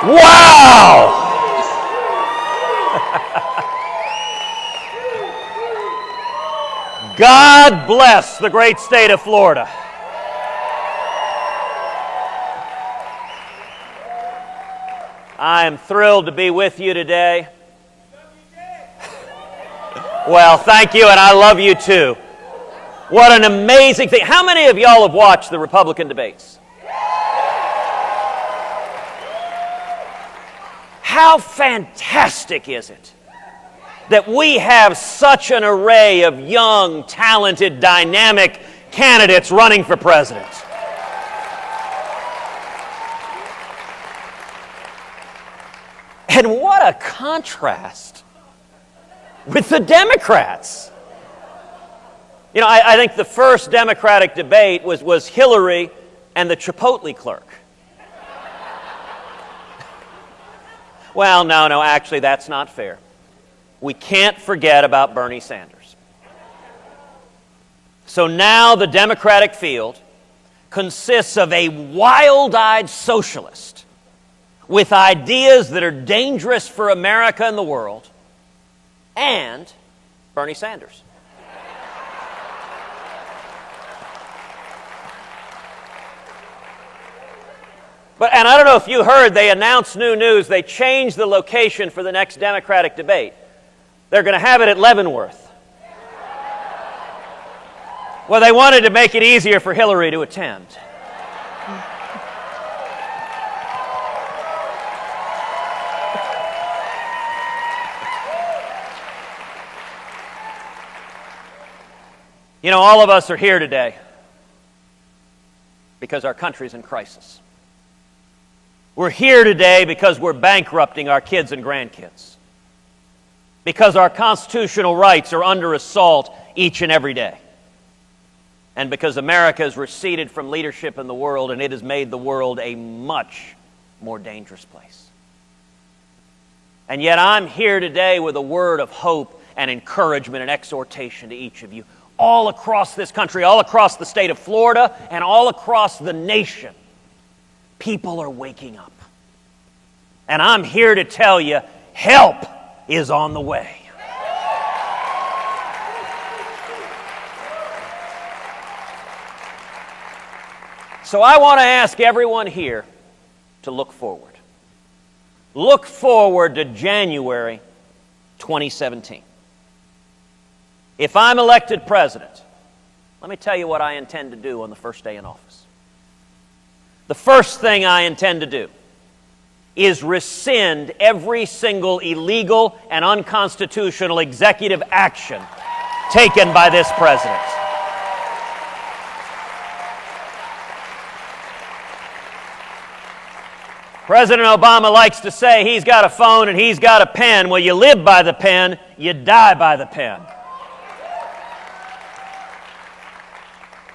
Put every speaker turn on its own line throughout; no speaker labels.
Wow! God bless the great state of Florida. I am thrilled to be with you today. Well, thank you, and I love you too. What an amazing thing. How many of y'all have watched the Republican debates? How fantastic is it that we have such an array of young, talented, dynamic candidates running for president? And what a contrast with the Democrats. You know, I think the first Democratic debate was Hillary and the Chipotle clerk. Well, no, actually, that's not fair. We can't forget about Bernie Sanders. So now the Democratic field consists of a wild-eyed socialist with ideas that are dangerous for America and the world, and Bernie Sanders. And I don't know if you heard, they announced new news. They changed the location for the next Democratic debate. They're going to have it at Leavenworth. Well, they wanted to make it easier for Hillary to attend. You know, all of us are here today because our country's in crisis. We're here today because we're bankrupting our kids and grandkids. Because our constitutional rights are under assault each and every day. And because America has receded from leadership in the world, and it has made the world a much more dangerous place. And yet I'm here today with a word of hope and encouragement and exhortation to each of you. All across this country, all across the state of Florida, and all across the nation, people are waking up. And I'm here to tell you, help is on the way. So I want to ask everyone here to look forward. Look forward to January 2017. If I'm elected president, let me tell you what I intend to do on the first day in office. The first thing I intend to do is rescind every single illegal and unconstitutional executive action taken by this president. President Obama likes to say he's got a phone and he's got a pen. Well, you live by the pen, you die by the pen.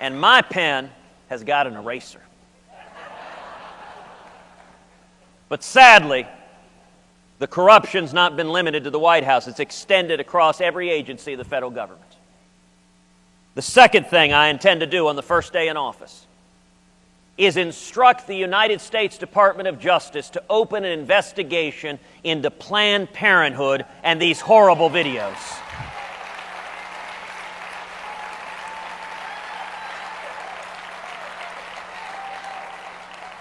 And my pen has got an eraser. But sadly, the corruption's not been limited to the White House. It's extended across every agency of the federal government. The second thing I intend to do on the first day in office is instruct the United States Department of Justice to open an investigation into Planned Parenthood and these horrible videos.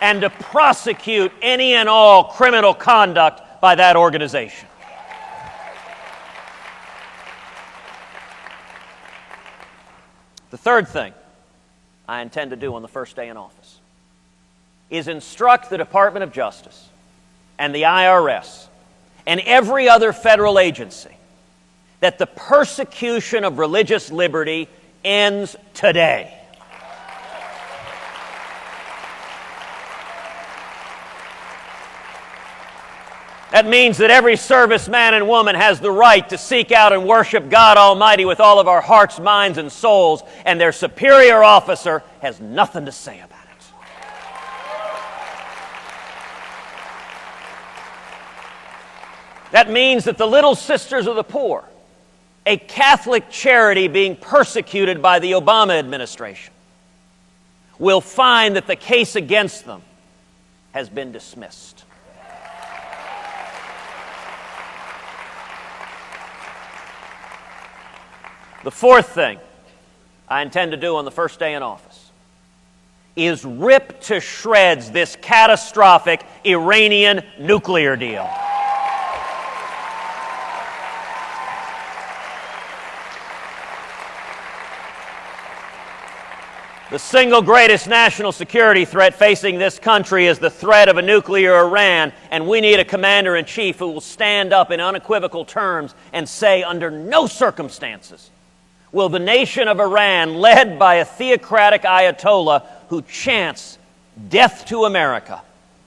And to prosecute any and all criminal conduct by that organization. The third thing I intend to do on the first day in office is instruct the Department of Justice and the IRS and every other federal agency that the persecution of religious liberty ends today. That means that every serviceman and woman has the right to seek out and worship God Almighty with all of our hearts, minds, and souls, and their superior officer has nothing to say about it. That means that the Little Sisters of the Poor, a Catholic charity being persecuted by the Obama administration, will find that the case against them has been dismissed. The fourth thing I intend to do on the first day in office is rip to shreds this catastrophic Iranian nuclear deal. The single greatest national security threat facing this country is the threat of a nuclear Iran, and we need a commander-in-chief who will stand up in unequivocal terms and say, under no circumstances will the nation of Iran, led by a theocratic Ayatollah who chants death to America,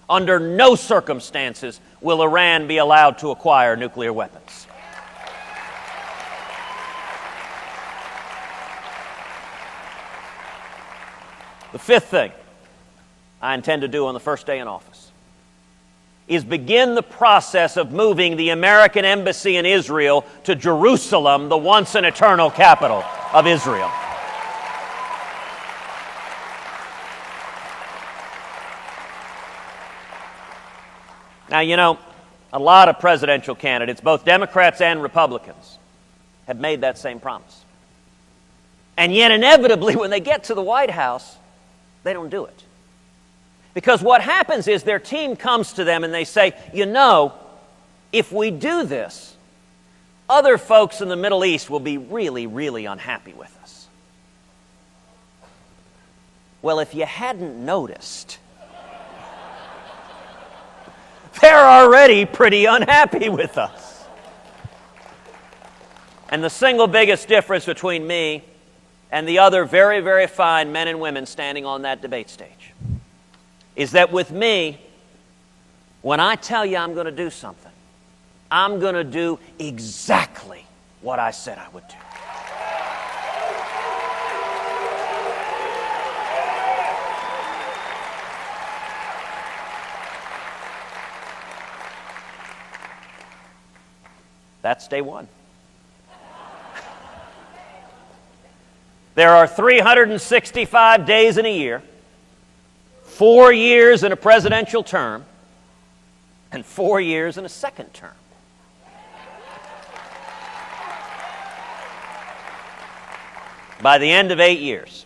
under no circumstances will Iran be allowed to acquire nuclear weapons. The fifth thing I intend to do on the first day in office is begin the process of moving the American embassy in Israel to Jerusalem, the once and eternal capital of Israel. Now, you know, a lot of presidential candidates, both Democrats and Republicans, have made that same promise. And yet, inevitably, when they get to the White House, they don't do it. Because what happens is their team comes to them and they say, you know, if we do this, other folks in the Middle East will be really, really unhappy with us. Well, if you hadn't noticed, they're already pretty unhappy with us. And the single biggest difference between me and the other very, very fine men and women standing on that debate stage is that with me, when I tell you I'm going to do something, I'm going to do exactly what I said I would do. That's day one. There are 365 days in a year, 4 years in a presidential term, and 4 years in a second term. By the end of 8 years,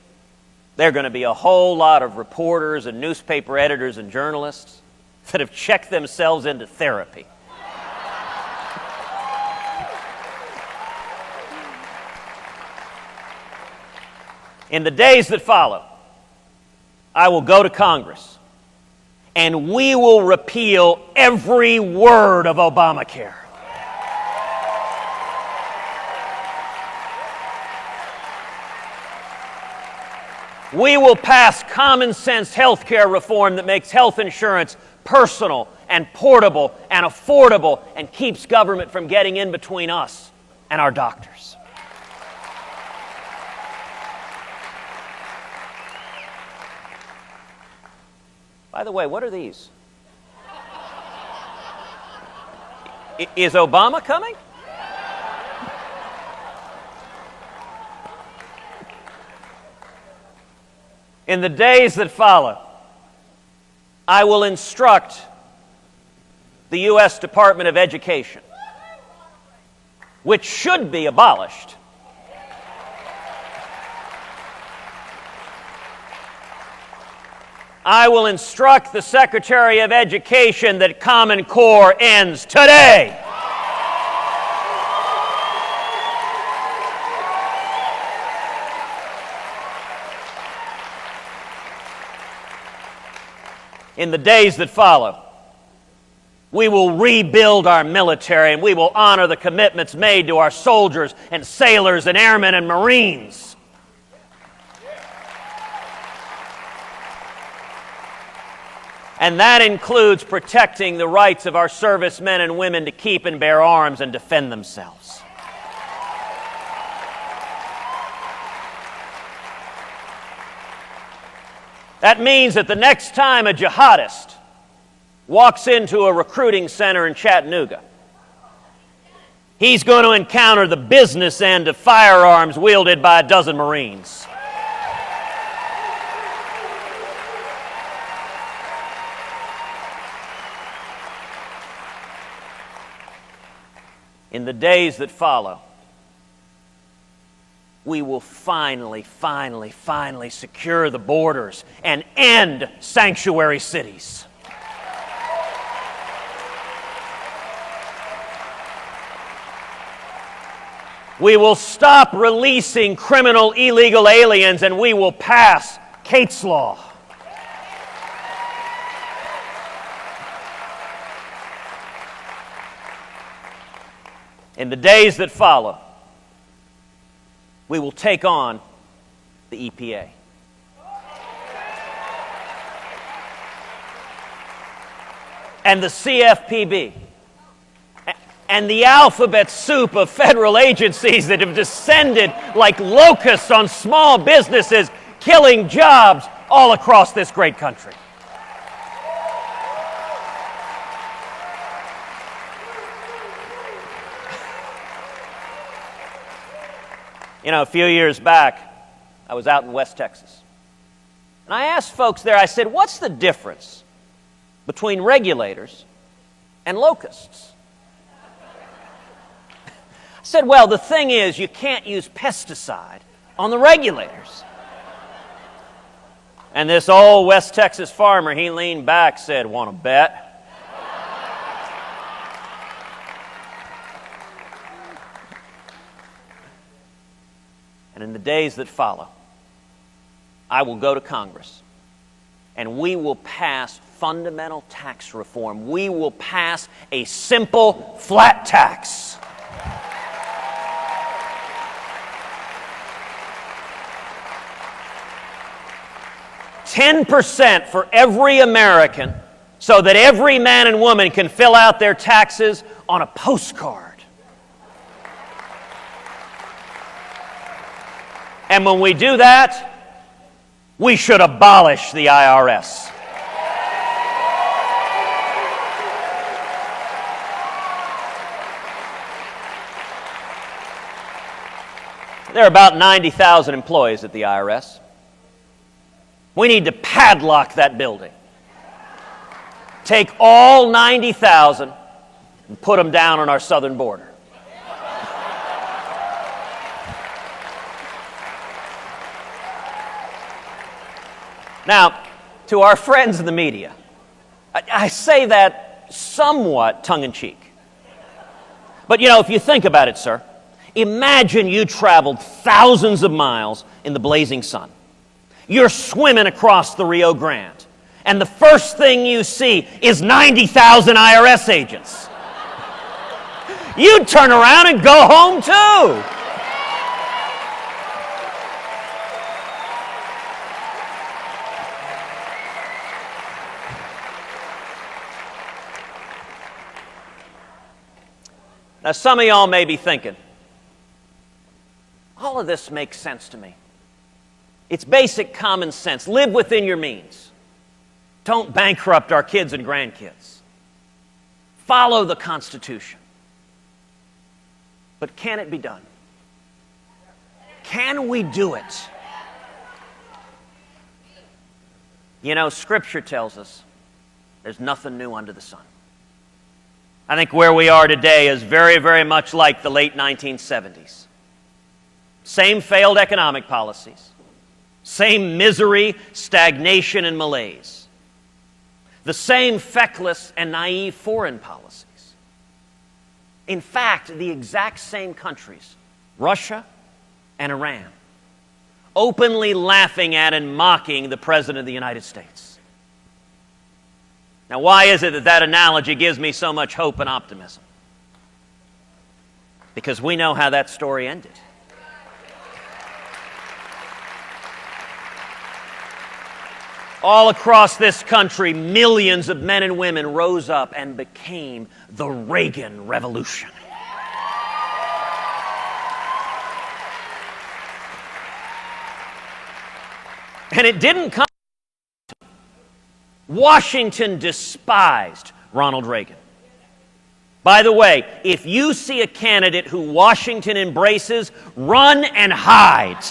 there are going to be a whole lot of reporters and newspaper editors and journalists that have checked themselves into therapy. In the days that follow, I will go to Congress and we will repeal every word of Obamacare. We will pass common sense health care reform that makes health insurance personal and portable and affordable and keeps government from getting in between us and our doctors. By the way, what are these? Is Obama coming? In the days that follow, I will instruct the U.S. Department of Education, which should be abolished, I will instruct the Secretary of Education that Common Core ends today. In the days that follow, we will rebuild our military and we will honor the commitments made to our soldiers and sailors and airmen and Marines. And that includes protecting the rights of our servicemen and women to keep and bear arms and defend themselves. That means that the next time a jihadist walks into a recruiting center in Chattanooga, he's going to encounter the business end of firearms wielded by a dozen Marines. In the days that follow, we will finally secure the borders and end sanctuary cities. We will stop releasing criminal illegal aliens, and we will pass Kate's Law. In the days that follow, we will take on the EPA. And the CFPB. And the alphabet soup of federal agencies that have descended like locusts on small businesses, killing jobs all across this great country. You know, a few years back, I was out in West Texas. And I asked folks there, I said, what's the difference between regulators and locusts? I said, well, the thing is, you can't use pesticide on the regulators. And this old West Texas farmer, he leaned back, said, want to bet? And in the days that follow, I will go to Congress and we will pass fundamental tax reform. We will pass a simple flat tax. $10 for every American so that every man and woman can fill out their taxes on a postcard. And when we do that, we should abolish the IRS. There are about 90,000 employees at the IRS. We need to padlock that building. Take all 90,000 and put them down on our southern border. Now, to our friends in the media, I say that somewhat tongue-in-cheek. But, you know, if you think about it, sir, imagine you traveled thousands of miles in the blazing sun. You're swimming across the Rio Grande, and the first thing you see is 90,000 IRS agents. You'd turn around and go home, too. Now, some of y'all may be thinking, all of this makes sense to me. It's basic common sense. Live within your means. Don't bankrupt our kids and grandkids. Follow the Constitution. But can it be done? Can we do it? You know, Scripture tells us there's nothing new under the sun. I think where we are today is very, very much like the late 1970s. Same failed economic policies. Same misery, stagnation, and malaise. The same feckless and naive foreign policies. In fact, the exact same countries, Russia and Iran, openly laughing at and mocking the President of the United States. Now, why is it that that analogy gives me so much hope and optimism? Because we know how that story ended. All across this country, millions of men and women rose up and became the Reagan Revolution. And it didn't come. Washington despised Ronald Reagan. By the way, if you see a candidate who Washington embraces, run and hide.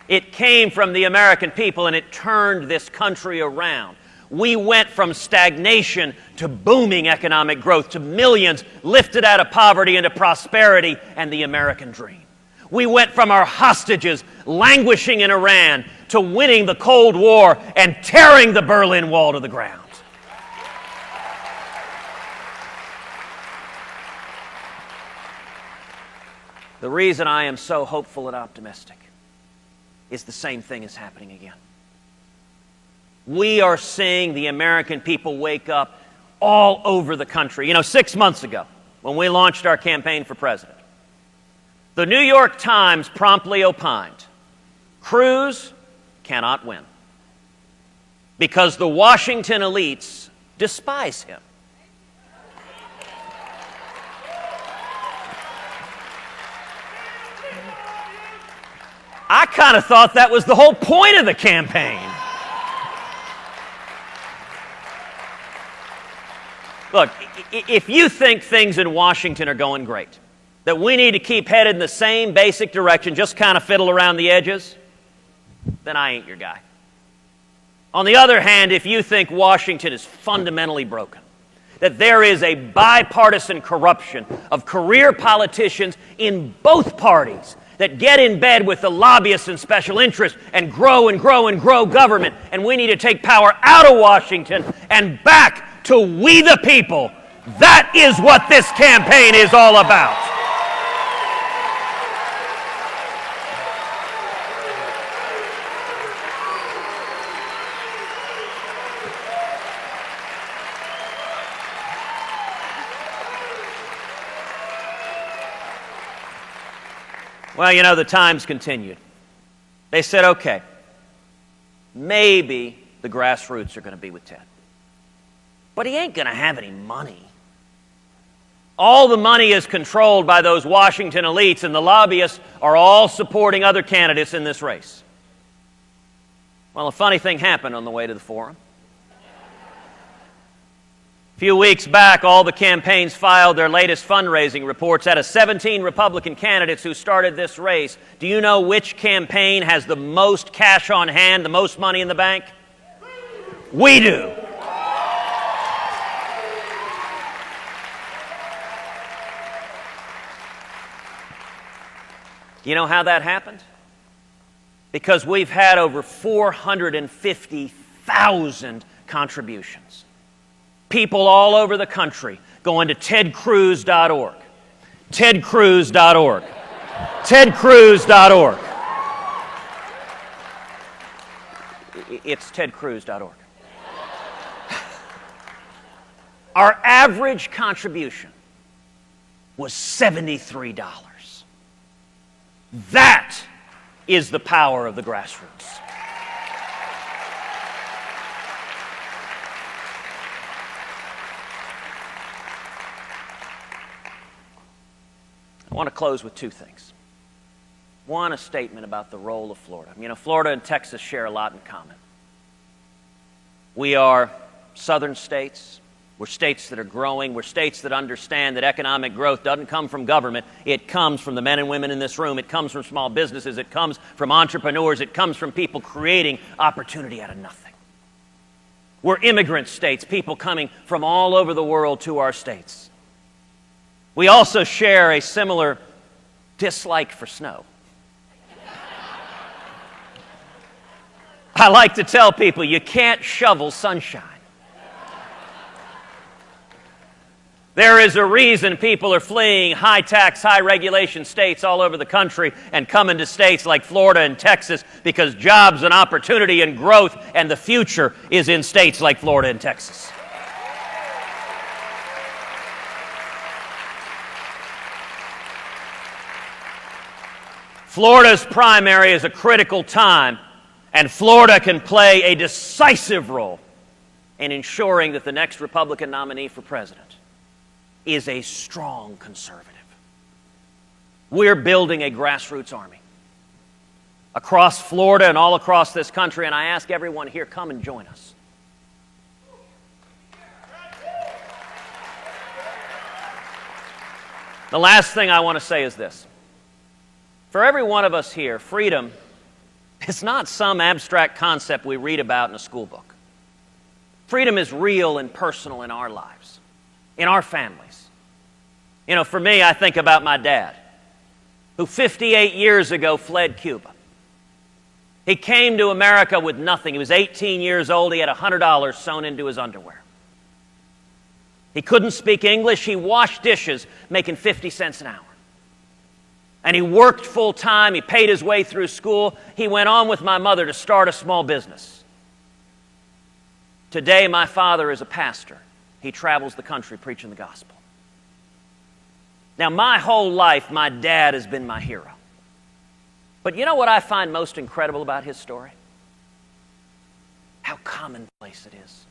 It came from the American people, and it turned this country around. We went from stagnation to booming economic growth, to millions lifted out of poverty into prosperity and the American dream. We went from our hostages languishing in Iran to winning the Cold War and tearing the Berlin Wall to the ground. The reason I am so hopeful and optimistic is the same thing is happening again. We are seeing the American people wake up all over the country. You know, 6 months ago, when we launched our campaign for president, the New York Times promptly opined, Cruz cannot win because the Washington elites despise him. I kind of thought that was the whole point of the campaign. Look, if you think things in Washington are going great, that we need to keep headed in the same basic direction, just kind of fiddle around the edges, then I ain't your guy. On the other hand, if you think Washington is fundamentally broken, that there is a bipartisan corruption of career politicians in both parties that get in bed with the lobbyists and special interests and grow and grow and grow government, and we need to take power out of Washington and back to we the people. That is what this campaign is all about. Well, you know, the Times continued. They said, okay, maybe the grassroots are going to be with Ted. But he ain't going to have any money. All the money is controlled by those Washington elites, and the lobbyists are all supporting other candidates in this race. Well, a funny thing happened on the way to the forum. A few weeks back, all the campaigns filed their latest fundraising reports. Out of 17 Republican candidates who started this race, do you know which campaign has the most cash on hand, the most money in the bank? We do. You know how that happened? Because we've had over 450,000 contributions. People all over the country going to tedcruz.org. tedcruz.org. tedcruz.org. It's tedcruz.org. Our average contribution was $73. That is the power of the grassroots. I want to close with two things. One, a statement about the role of Florida. You know, Florida and Texas share a lot in common. We are southern states. We're states that are growing. We're states that understand that economic growth doesn't come from government. It comes from the men and women in this room. It comes from small businesses. It comes from entrepreneurs. It comes from people creating opportunity out of nothing. We're immigrant states, people coming from all over the world to our states. We also share a similar dislike for snow. I like to tell people you can't shovel sunshine. There is a reason people are fleeing high-tax, high-regulation states all over the country and coming to states like Florida and Texas, because jobs and opportunity and growth and the future is in states like Florida and Texas. Florida's primary is a critical time, and Florida can play a decisive role in ensuring that the next Republican nominee for president is a strong conservative. We're building a grassroots army across Florida and all across this country, and I ask everyone here, come and join us. The last thing I want to say is this. For every one of us here, freedom is not some abstract concept we read about in a school book. Freedom is real and personal in our lives, in our families. You know, for me, I think about my dad, who 58 years ago fled Cuba. He came to America with nothing. He was 18 years old. He had $100 sewn into his underwear. He couldn't speak English. He washed dishes, making 50 cents an hour. And he worked full time. He paid his way through school. He went on with my mother to start a small business. Today, my father is a pastor. He travels the country preaching the gospel. Now, my whole life, my dad has been my hero. But you know what I find most incredible about his story? How commonplace it is.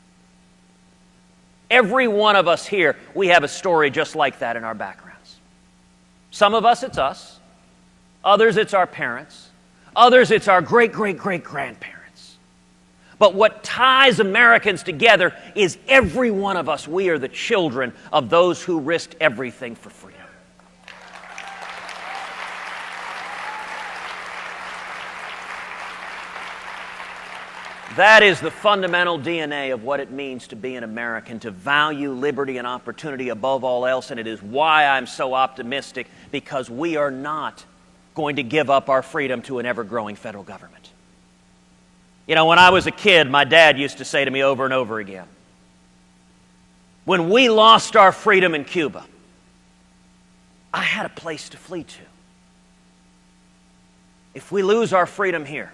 Every one of us here, we have a story just like that in our backgrounds. Some of us, it's us. Others, it's our parents. Others, it's our great-great-great-grandparents. But what ties Americans together is every one of us, we are the children of those who risked everything for freedom. That is the fundamental DNA of what it means to be an American, to value liberty and opportunity above all else, and it is why I'm so optimistic, because we are not going to give up our freedom to an ever-growing federal government. You know, when I was a kid, my dad used to say to me over and over again, when we lost our freedom in Cuba, I had a place to flee to. If we lose our freedom here,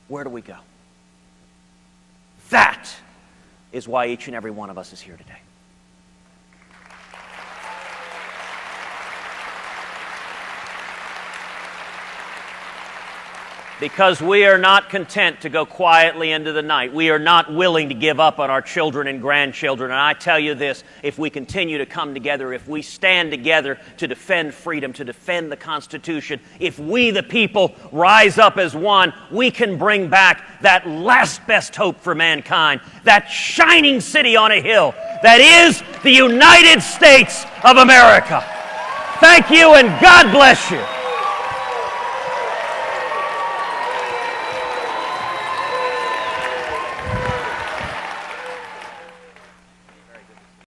where do we go? That is why each and every one of us is here today. Because we are not content to go quietly into the night. We are not willing to give up on our children and grandchildren. And I tell you this, if we continue to come together, if we stand together to defend freedom, to defend the Constitution, if we, the people, rise up as one, we can bring back that last best hope for mankind, that shining city on a hill that is the United States of America. Thank you, and God bless you.